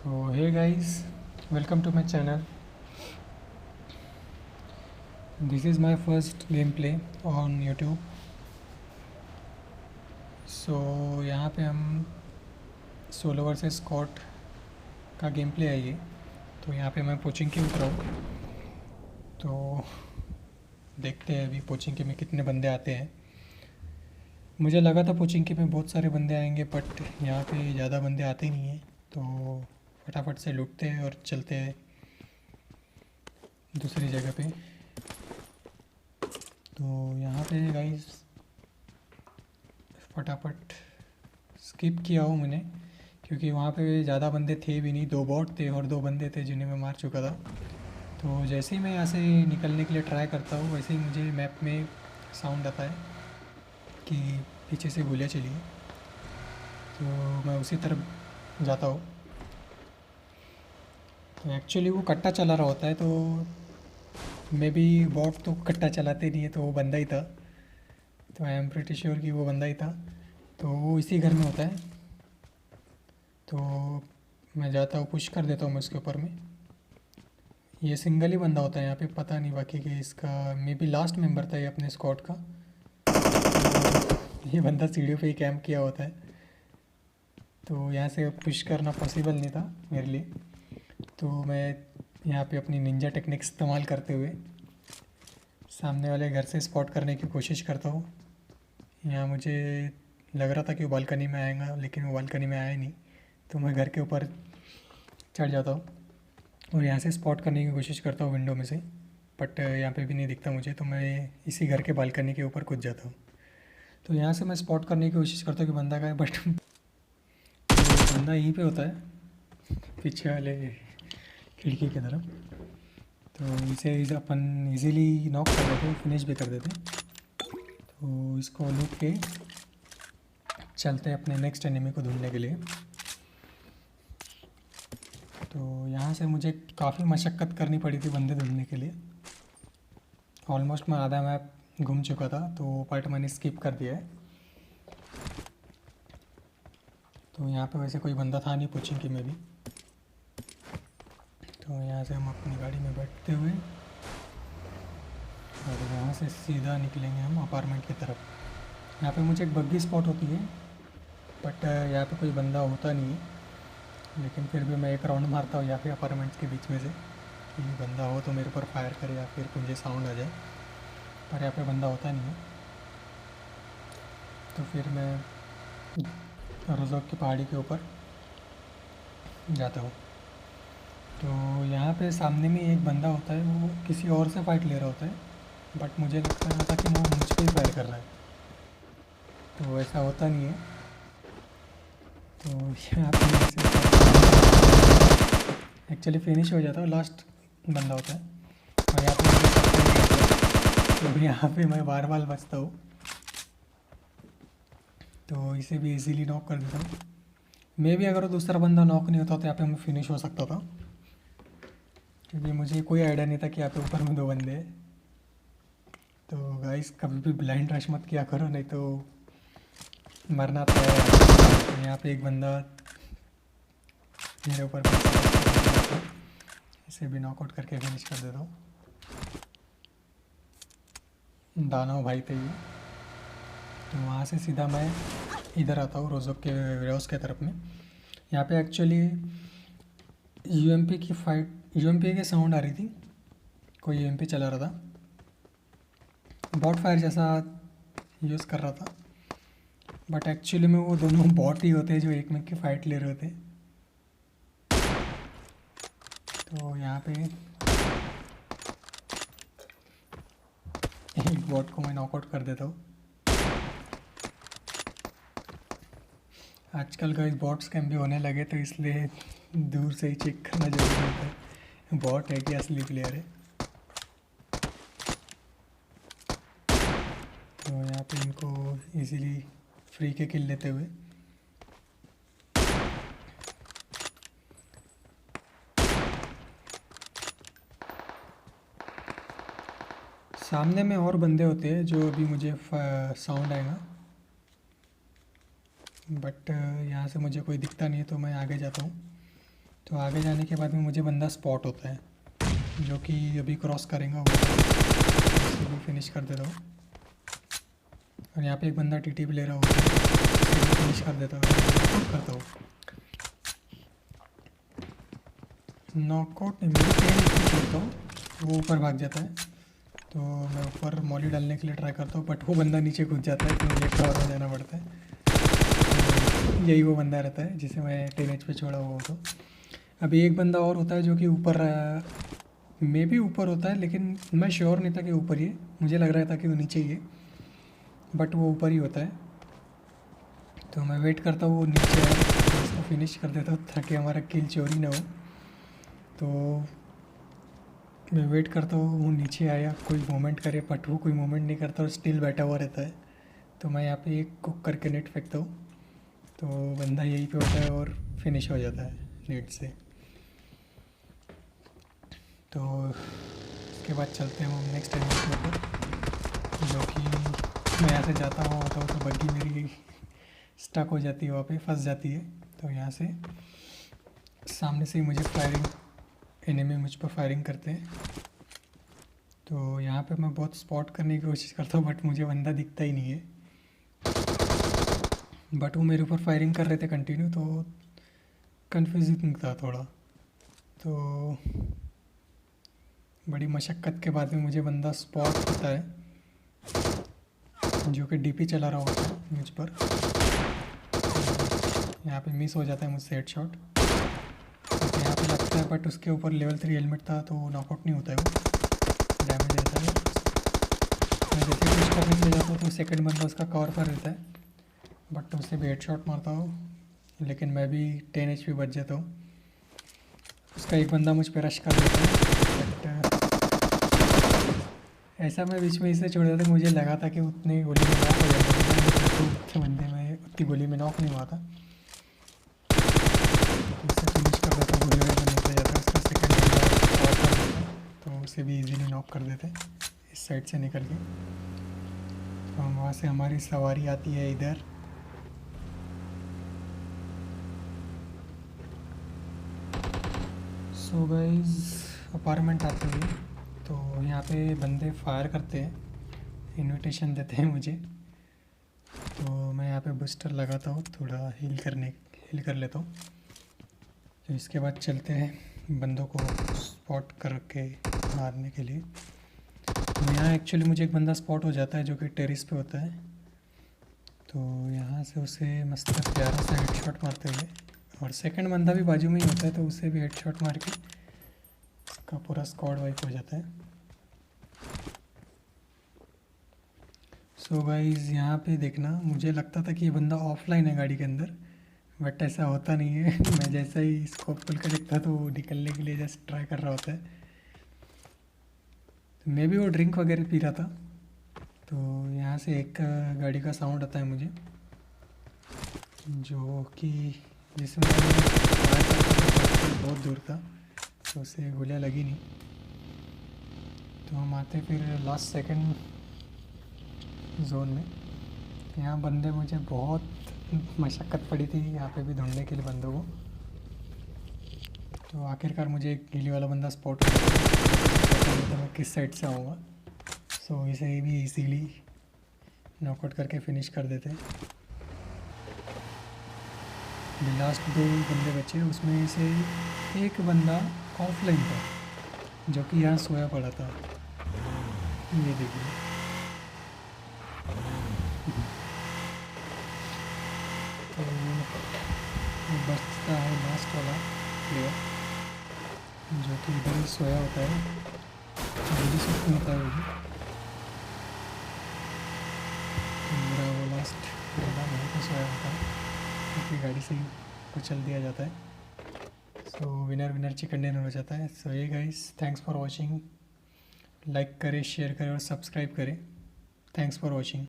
So hey guys, welcome to my channel. This is my first gameplay on YouTube. So यहाँ पे हम solo versus Scott का game play है ये। तो यहाँ पे मैं पोचिंकी उतरा हूँ। तो देखते हैं अभी पोचिंकी में कितने बंदे आते हैं। मुझे लगा था पोचिंकी में बहुत सारे बंदे आएंगे, बट यहाँ पे ज़्यादा बंदे आते नहीं हैं। तो फटाफट से लूटते हैं और चलते हैं दूसरी जगह पे। तो यहाँ पे गाइस फटाफट स्किप किया हूँ मैंने, क्योंकि वहाँ पे ज़्यादा बंदे थे भी नहीं। 2 बॉट थे और 2 बंदे थे जिन्हें मैं मार चुका था। तो जैसे ही मैं यहाँ से निकलने के लिए ट्राई करता हूँ, वैसे ही मुझे मैप में साउंड आता है कि पीछे से गोलियाँ चली हैं। तो मैं उसी तरफ जाता हूँ। तो एक्चुअली वो कट्टा चला रहा होता है, तो मे बी बॉट तो कट्टा चलाते नहीं है, तो वो बंदा ही था। तो आई एम प्रिटी श्योर कि वो बंदा ही था। तो वो इसी घर में होता है। तो मैं जाता हूँ, पुश कर देता हूँ मैं उसके ऊपर में। ये सिंगल ही बंदा होता है यहाँ पे, पता नहीं बाकी के। इसका मे बी लास्ट मेंबर था ये अपने स्क्वाड का। तो ये बंदा सीढ़ियों पे ही कैंप किया होता है। तो यहाँ से पुश करना पॉसिबल नहीं था मेरे लिए। तो मैं यहाँ पे अपनी निंजा टेक्निक इस्तेमाल करते हुए सामने वाले घर से स्पॉट करने की कोशिश करता हूँ। यहाँ मुझे लग रहा था कि वो बालकनी में आएगा, लेकिन वो बालकनी में आया नहीं। तो मैं घर के ऊपर चढ़ जाता हूँ और यहाँ से स्पॉट करने की कोशिश करता हूँ विंडो में से, बट यहाँ पे भी नहीं दिखता मुझे। तो मैं इसी घर के बालकनी के ऊपर कूद जाता हूँ। तो यहाँ से मैं स्पॉट करने की कोशिश करता हूँ कि बंदा का है, बट बंदा यहीं पे होता है, पीछे वाले खिड़की की तरफ। तो इसे अपन इजीली नॉक कर देते हैं, फिनिश भी कर देते हैं। तो इसको लूट के चलते हैं अपने नेक्स्ट एनिमी को ढूंढने के लिए। तो यहाँ से मुझे काफ़ी मशक्क़त करनी पड़ी थी बंदे ढूंढने के लिए। ऑलमोस्ट मैं आधा मैप घूम चुका था, तो पार्ट मैंने स्किप कर दिया है। तो यहाँ पे वैसे कोई बंदा था नहीं पोचिंकी में भी। तो यहाँ से हम अपनी गाड़ी में बैठते हुए और यहाँ से सीधा निकलेंगे हम अपार्टमेंट की तरफ। यहाँ पे मुझे एक बग्गी स्पॉट होती है, बट यहाँ पे कोई बंदा होता नहीं है। लेकिन फिर भी मैं एक राउंड मारता हूँ यहाँ पे अपार्टमेंट्स के बीच में से, कि बंदा हो तो मेरे ऊपर फायर करे या फिर मुझे साउंड आ जाए। पर यहाँ पे बंदा होता नहीं है। तो फिर मैं रोज़ोक की पहाड़ी के ऊपर जाता हूँ। तो यहाँ पे सामने में एक बंदा होता है, वो किसी और से फाइट ले रहा होता है, बट मुझे लगता था कि वो मुझ पे ही फायर कर रहा है। तो ऐसा होता नहीं है। तो यहाँ पे एक्चुअली फिनिश हो जाता है, लास्ट बंदा होता है। और यहाँ पे तो यहाँ पे मैं बार बार बचता हूँ, तो इसे भी इजीली नॉक कर देता हूँ। मे भी अगर दूसरा बंदा नॉक नहीं होता तो यहाँ पे मैं फिनिश हो सकता था, क्योंकि मुझे कोई आइडिया नहीं था कि यहाँ पे ऊपर में 2 बंदे हैं। तो गाइस कभी भी ब्लाइंड रश मत किया करो, नहीं तो मरना तो है। तो यहाँ पे एक बंदा मेरे ऊपर, इसे भी नॉकआउट करके फिनिश कर देता हूँ। दानव भाई थे ये। तो वहाँ से सीधा मैं इधर आता हूँ रोज़ोक के वेयरहाउस के तरफ में। यहाँ पे एक्चुअली यूएमपी की फाइट, यूएमपी के साउंड आ रही थी, कोई यूएमपी चला रहा था, बॉट फायर जैसा यूज़ कर रहा था। बट एक्चुअली में वो दोनों बॉट ही होते हैं जो एक में की फ़ाइट ले रहे होते। तो यहाँ पे एक बॉट को मैं नॉकआउट कर देता हूँ। आजकल का इस बॉट स्कैम भी होने लगे, तो इसलिए दूर से ही चेक करना जरूरी होता है बॉट है कि असली प्लेयर है। तो यहाँ पे इनको इजीली फ्री के किल लेते हुए सामने में और बंदे होते हैं जो अभी मुझे साउंड आएगा, बट यहाँ से मुझे कोई दिखता नहीं है, तो मैं आगे जाता हूँ। तो आगे जाने के बाद में मुझे बंदा स्पॉट होता है जो कि अभी क्रॉस करेगा, वो उसे भी फिनिश कर देता हूँ। और यहाँ पे एक बंदा टीटी भी ले रहा होता है, उसे भी फिनिश कर देता हूँ, नॉकआउट करता हूँ। नॉकआउट नहीं, मेरे पेन इसको छोड़ता हूँ, वो ऊपर भाग जाता है। तो मैं ऊपर मॉली डालने के लिए ट्राई करता हूँ, बट वो बंदा नीचे कूद जाता है, तो मुझे कवर हो जाना पड़ता है। तो यही वो बंदा रहता है जिसे मैं 10 HP पे छोड़ा हुआ हूँ। तो अभी एक बंदा और होता है जो कि ऊपर मे भी ऊपर होता है, लेकिन मैं श्योर नहीं था कि ऊपर ही है, मुझे लग रहा था कि वो नीचे ही है, बट वो ऊपर ही होता है। तो मैं वेट करता हूँ वो नीचे आए, तो उसको फिनिश कर देता हूँ ताकि हमारा किल चोरी ना हो। तो मैं वेट करता हूँ वो नीचे आया, कोई मूवमेंट करे, बट वो कोई मूवमेंट नहीं करता और स्टिल बैठा हुआ रहता है। तो मैं यहाँ पे एक कुक करके नेट फेंकता हूँ, तो बंदा यहीं पे होता है और फिनिश हो जाता है नेट से। तो उसके बाद चलते हैं हम नेक्स्ट एनिमी के ऊपर, जो कि मैं यहाँ से जाता हुआ होता हूँ तो बग्गी मेरी स्टक हो जाती है, वहाँ पे फंस जाती है। तो यहाँ से सामने से ही मुझे फायरिंग, एनिमी मुझ पर फायरिंग करते हैं। तो यहाँ पे मैं बहुत स्पॉट करने की कोशिश करता हूँ, बट मुझे बंदा दिखता ही नहीं है। बट वो मेरे ऊपर फायरिंग कर रहे थे कंटिन्यू, तो कन्फ्यूजिंग था थोड़ा। तो बड़ी मशक्क़त के बाद में मुझे बंदा स्पॉट होता है जो कि डीपी चला रहा होता है मुझ पर। यहाँ पे मिस हो जाता है मुझसे हेडशॉट, तो यहाँ पे लगता है, बट उसके ऊपर लेवल 3 हेलमेट था तो नॉकआउट नहीं होता है, वो डैमेज रहता है। मैं जैसे पुश करने के लिए जाता हूँ तो सेकंड बंदा उसका कवर पर रहता है, बट उससे भी हेडशॉट मारता हूँ, लेकिन मैं भी 10 HP बच जाता हूँ। उसका एक बंदा मुझ पर रश कर देता है, बट ऐसा मैं बीच में इसे छोड़ देता, मुझे लगा था कि उतनी गोली में नॉक हो जाएगा, तो उतने बंदे में उतनी गोली में नॉक नहीं हुआ था। तो उसे फिनिश कर देता, गोली वगैरह निकल जाता है, उसका सेकंड बंदा कवर कर देता है, तो उसे भी इजीली नॉक कर देते इस साइड से निकल के। तो हम वहाँ से हमारी सवारी आती है इधर। सो गाइस, अपार्टमेंट आते हुए तो यहाँ पे बंदे फायर करते हैं, इनविटेशन देते हैं मुझे। तो मैं यहाँ पे बूस्टर लगाता हूँ, थोड़ा हील कर लेता हूँ। तो इसके बाद चलते हैं बंदों को स्पॉट करके मारने के लिए। तो यहाँ एक्चुअली मुझे एक बंदा स्पॉट हो जाता है जो कि टेरिस पे होता है। तो यहाँ से उसे मस्त प्यारा सा हेडशॉट मारते हुए, और सेकंड बंदा भी बाजू में ही होता है तो उसे भी हेडशॉट मार के उसका पूरा स्क्वाड वाइप हो जाता है। सो गाइस, यहाँ पे देखना, मुझे लगता था कि ये बंदा ऑफलाइन है गाड़ी के अंदर, बट ऐसा होता नहीं है। मैं जैसा ही स्कोप खोल कर देखता तो वो निकलने के लिए जस्ट ट्राई कर रहा होता है। तो मे भी वो ड्रिंक वगैरह पी रहा था। तो यहाँ से एक गाड़ी का साउंड आता है मुझे, जो कि जिसमें फायर करता था, बहुत दूर था, तो उसे गोलियाँ लगी नहीं। तो हम आते फिर लास्ट सेकंड जोन में। यहाँ बंदे, मुझे बहुत मशक्क़त पड़ी थी यहाँ पे भी ढूंढने के लिए बंदों को। तो आखिरकार मुझे एक गीली वाला बंदा स्पॉट हो गया, पता नहीं था मैं किस साइड से आऊँगा। सो इसे भी इजीली नॉकआउट करके फिनिश कर देते हैं। लास्ट 2 बंदे बचे, उसमें से एक बंदा ऑफलाइन था जो कि यहाँ सोया पड़ा था, ये देखिए। तो वो बचता है लास्ट वाला प्लेयर जो कि इधर ही सोया होता है, जल्दी सुस्त होता है वो भी। तो मेरा वो लास्ट बंदा वहीं पर सोया होता है, क्योंकि गाड़ी से ही कुचल दिया जाता है। सो विनर विनर चिकन डिनर हो जाता है। सो ये guys, thanks for watching. Like करें, शेयर करें और सब्सक्राइब करें। Thanks for watching.